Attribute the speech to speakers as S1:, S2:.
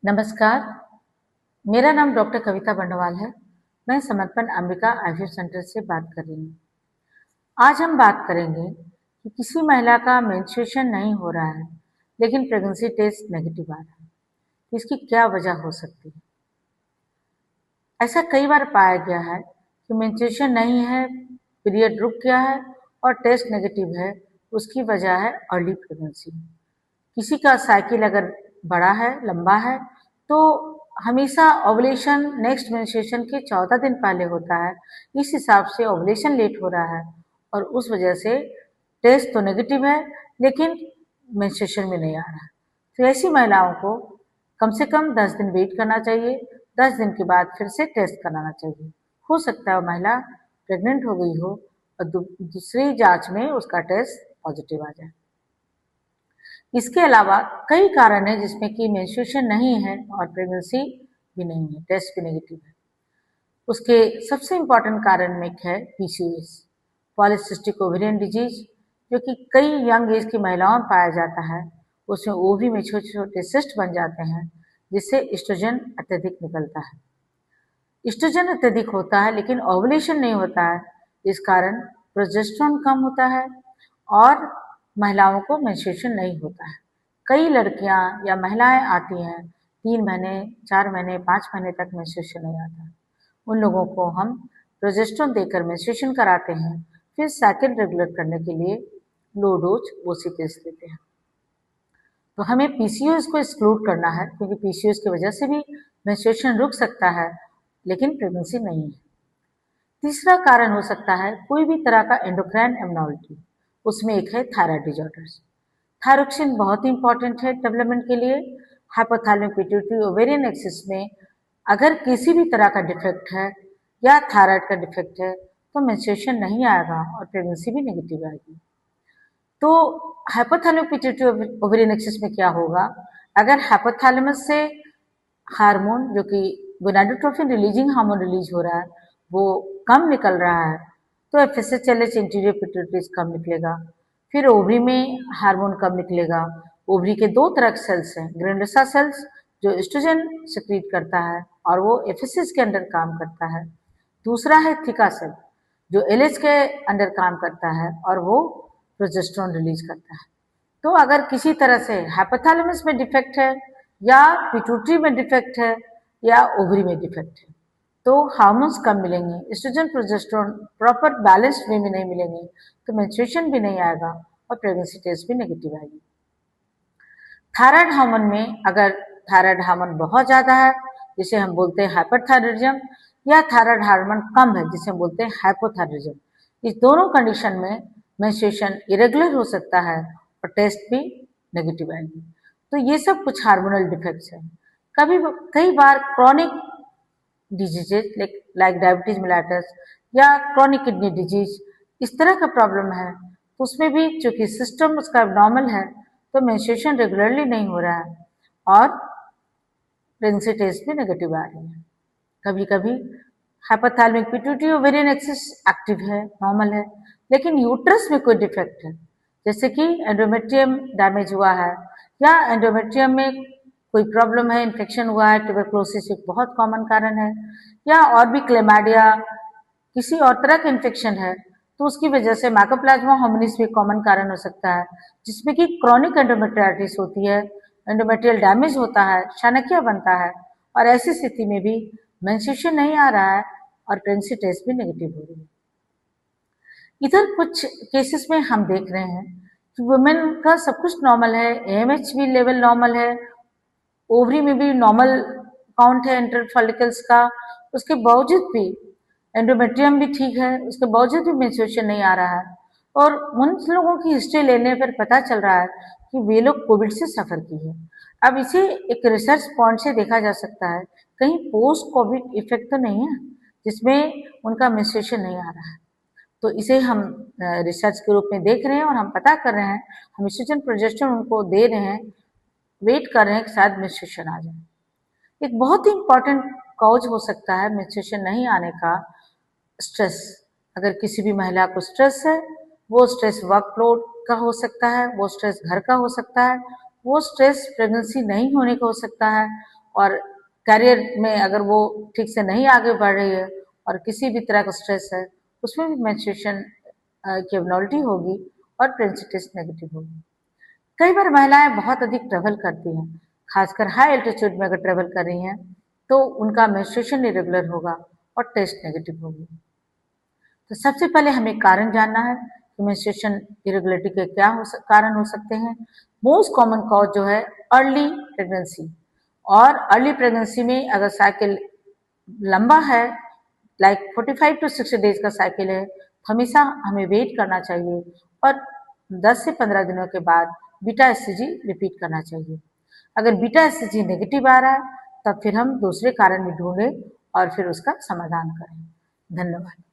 S1: नमस्कार, मेरा नाम डॉक्टर कविता बंडवाल है। मैं समर्पण अंबिका आईवीएफ सेंटर से बात कर रही हूँ। आज हम बात करेंगे कि किसी महिला का मेंस्ट्रुएशन नहीं हो रहा है, लेकिन प्रेगनेंसी टेस्ट नेगेटिव आ रहा है। इसकी क्या वजह हो सकती है? ऐसा कई बार पाया गया है कि मेंस्ट्रुएशन नहीं है, पीरियड रुक गया है और टेस्ट नेगेटिव है। उसकी वजह है अर्ली प्रेगनेंसी। किसी का साइकिल अगर बड़ा है, लंबा है, तो हमेशा ओवुलेशन नेक्स्ट मेंस्ट्रुएशन के 14 दिन पहले होता है। इस हिसाब से ओवुलेशन लेट हो रहा है और उस वजह से टेस्ट तो नेगेटिव है, लेकिन मेंस्ट्रुएशन में नहीं आ रहा है। तो ऐसी महिलाओं को कम से कम 10 दिन वेट करना चाहिए। 10 दिन के बाद फिर से टेस्ट कराना चाहिए। हो सकता है महिला प्रेग्नेंट हो गई हो और दूसरी जांच में उसका टेस्ट पॉजिटिव आ जाए। इसके अलावा कई कारण हैं जिसमें कि मेंस्ट्रुएशन नहीं है और प्रेगनेंसी भी नहीं है, टेस्ट भी नेगेटिव है। उसके सबसे इम्पॉर्टेंट कारण में एक है पीसीओएस, पॉलीसिस्टिक ओवेरियन डिजीज, जो कि कई यंग एज की महिलाओं में पाया जाता है। उसमें ओवरी में छोटे छोटे सिस्ट बन जाते हैं, जिससे एस्ट्रोजन अत्यधिक निकलता है। एस्ट्रोजन अत्यधिक होता है लेकिन ओवुलेशन नहीं होता है, इस कारण प्रोजेस्टेरोन कम होता है और महिलाओं को मेंस्ट्रुएशन नहीं होता है। कई लड़कियां या महिलाएं आती हैं 3 महीने, 4 महीने, 5 महीने तक मेंस्ट्रुएशन नहीं आता है। उन लोगों को हम प्रोजेस्टेरोन देकर मेंस्ट्रुएशन कराते हैं, फिर साइकिल रेगुलर करने के लिए लो डोज ओसीपीएस देते हैं। तो हमें पीसीओएस को एक्सक्लूड करना है, क्योंकि पीसीओएस की वजह से भी मेंस्ट्रुएशन रुक सकता है, लेकिन प्रेगनेंसी नहीं है। तीसरा कारण हो सकता है कोई भी तरह का एंडोक्राइन एब्नॉर्मलिटी। उसमें एक है थायराइड डिजॉर्डर्स। थायरोक्सिन बहुत ही इंपॉर्टेंट है डेवलपमेंट के लिए। हाइपोथैलेमिक पिट्यूटरी ओवेरियन एक्सिस में अगर किसी भी तरह का डिफेक्ट है या थायराइड का डिफेक्ट है, तो मेंस्ट्रुएशन नहीं आएगा और प्रेगनेंसी भी नेगेटिव आएगी। तो हाइपोथैलेमिक पिट्यूटरी ओवेरियन एक्सिस में क्या होगा? अगर हाइपोथैलेमस से हार्मोन, जो कि गोनाडोट्रोपिन रिलीजिंग हार्मोन रिलीज हो रहा है, वो कम निकल रहा है, तो एफएसएचएलएच इंटीरियर पिट्यूटरी कम निकलेगा। फिर ओवरी में हार्मोन कम निकलेगा। ओवरी के दो तरह के सेल्स हैं, ग्रैंडोसा सेल्स जो एस्ट्रोजन सिक्रीट करता है और वो एफएसएच के अंडर काम करता है। दूसरा है थिका सेल जो एलएच के अंडर काम करता है और वो प्रोजेस्टेरोन रिलीज करता है। तो अगर किसी तरह से हाइपोथैलेमस में डिफेक्ट है या पिट्यूटरी में डिफेक्ट है या ओवरी में डिफेक्ट है, तो हार्मोन्स कम मिलेंगे, oestrogen progesterone proper balanced way में नहीं मिलेंगे, तो मेंस्ट्रुएशन भी नहीं आएगा और प्रेगनेंसी टेस्ट भी नेगेटिव आएगी। थायराइड हार्मोन में अगर थायराइड हार्मोन बहुत ज़्यादा है, जिसे हम बोलते हैं हाइपरथायराइडिज्म, या थायराइड हार्मोन कम है, जिसे हम बोलते हैं हाइपोथायराइडिज्म, इस दोनों कंडीशन में मेंस्ट्रुएशन इरेगुलर हो सकता है और टेस्ट भी नेगेटिव आएगी। तो ये सब कुछ हार्मोनल डिफेक्ट्स हैं। कई बार chronic diseases like diabetes mellitus या क्रॉनिक किडनी डिजीज, इस तरह का प्रॉब्लम है, तो उसमें भी चूंकि सिस्टम उसका नॉर्मल है, तो मेंस्ट्रुएशन रेगुलरली नहीं हो रहा है और प्रेगनेंसी टेस्ट भी नेगेटिव आ रही है। कभी कभी hypothalamic pituitary ovarian axis active है, नॉर्मल है, लेकिन यूट्रस में कोई डिफेक्ट है, जैसे कि एंडोमेट्रियम डैमेज हुआ है या एंडोमेट्रियम में कोई प्रॉब्लम है, इन्फेक्शन हुआ है, ट्यूबरक्लोसिस एक बहुत कॉमन कारण है, या और भी क्लेमाइडिया किसी और तरह का इन्फेक्शन है, तो उसकी वजह से माइकोप्लाज्मा होमिनिस भी कॉमन कारण हो सकता है, जिसमें कि क्रॉनिक एंडोमेट्रियाइटिस होती है, एंडोमेट्रियल डैमेज होता है, शानकिया बनता है, और ऐसी स्थिति में भी मेंस्ट्रुएशन नहीं आ रहा है और प्रेगनेंसी टेस्ट भी नेगेटिव हो रही है। इधर कुछ केसेस में हम देख रहे हैं कि वुमेन का सब कुछ नॉर्मल है, एएमएच भी लेवल नॉर्मल है, ओवरी में भी नॉर्मल काउंट है इंटर फॉलिकल्स का, उसके बावजूद भी एंडोमेट्रियम भी ठीक है, उसके बावजूद भी मेंस्ट्रुएशन नहीं आ रहा है। और उन लोगों की हिस्ट्री लेने पर पता चल रहा है कि वे लोग कोविड से सफर की है। अब इसे एक रिसर्च पॉइंट से देखा जा सकता है, कहीं पोस्ट कोविड इफेक्ट तो नहीं है जिसमें उनका मेंस्ट्रुएशन नहीं आ रहा है। तो इसे हम रिसर्च के रूप में देख रहे हैं और हम पता कर रहे हैं, हम एस्ट्रोजन प्रोजेस्टेरोन उनको दे रहे हैं, वेट कर रहे हैं कि शायद मेंस्ट्रुएशन आ जाए। एक बहुत ही इंपॉर्टेंट कॉज हो सकता है मेंस्ट्रुएशन नहीं आने का स्ट्रेस। अगर किसी भी महिला को स्ट्रेस है, वो स्ट्रेस वर्कलोड का हो सकता है, वो स्ट्रेस घर का हो सकता है, वो स्ट्रेस प्रेगनेंसी नहीं होने का हो सकता है, और करियर में अगर वो ठीक से नहीं आगे बढ़ रही है और किसी भी तरह का स्ट्रेस है, उसमें भी मेंस्ट्रुएशन की एब्नॉर्मलिटी होगी और प्रेगनेंसी टेस्ट नेगेटिव होगी। कई बार महिलाएं बहुत अधिक ट्रेवल करती हैं, खासकर हाई एल्टीट्यूड में अगर ट्रेवल कर रही हैं, तो उनका मेंस्ट्रुएशन इरेगुलर होगा और टेस्ट नेगेटिव होगी। तो सबसे पहले हमें कारण जानना है कि मेंस्ट्रुएशन इरेगुलरिटी के क्या कारण हो सकते हैं। मोस्ट कॉमन कॉज जो है अर्ली प्रेगनेंसी, और अर्ली प्रेगनेंसी में अगर साइकिल लंबा है, लाइक 45 टू 60 डेज का साइकिल है, तो हमेशा हमें वेट करना चाहिए और 10 से 15 दिनों के बाद बीटा एससीजी रिपीट करना चाहिए। अगर बीटा एससीजी नेगेटिव आ रहा है, तब फिर हम दूसरे कारण भी ढूंढें और फिर उसका समाधान करें। धन्यवाद।